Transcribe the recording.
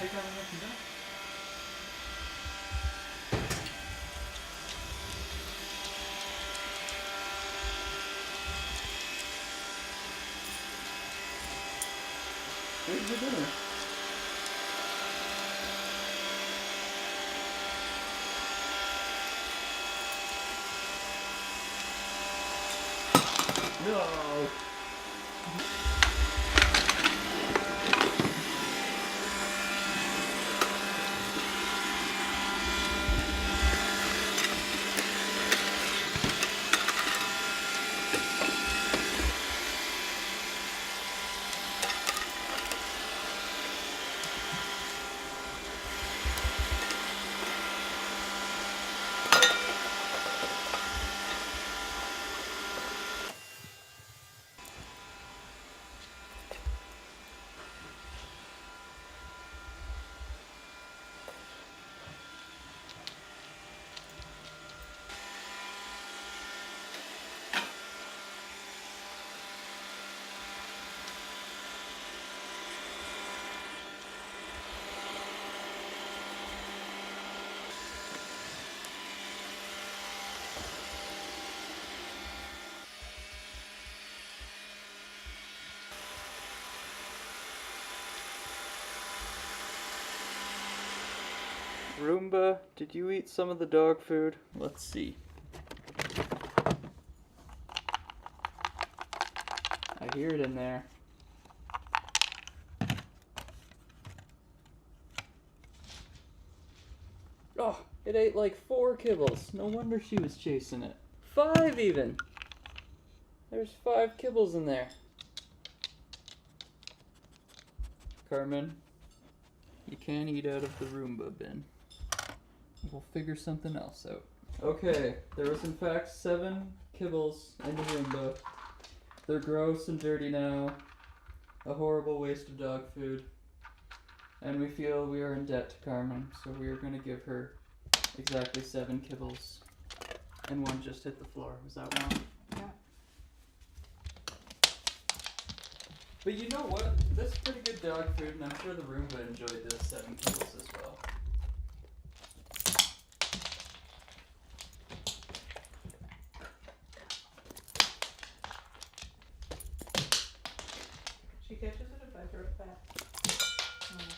take out and let you know. Here's your dinner. No. Roomba, did you eat some of the dog food? Let's see. I hear it in there. Oh, it ate like 4 kibbles. No wonder she was chasing it. 5 even! There's 5 kibbles in there. Carmen, you can't eat out of the Roomba bin. We'll figure something else out. Okay, there was in fact 7 kibbles in the Roomba. They're gross and dirty now. A horrible waste of dog food. And we feel we are in debt to Carmen, so we are going to give her exactly 7 kibbles. And 1 just hit the floor. Was that wrong? Yeah. But you know what? This is pretty good dog food, and I'm sure the Roomba enjoyed this 7 kibbles as well. She catches it if I throw it back.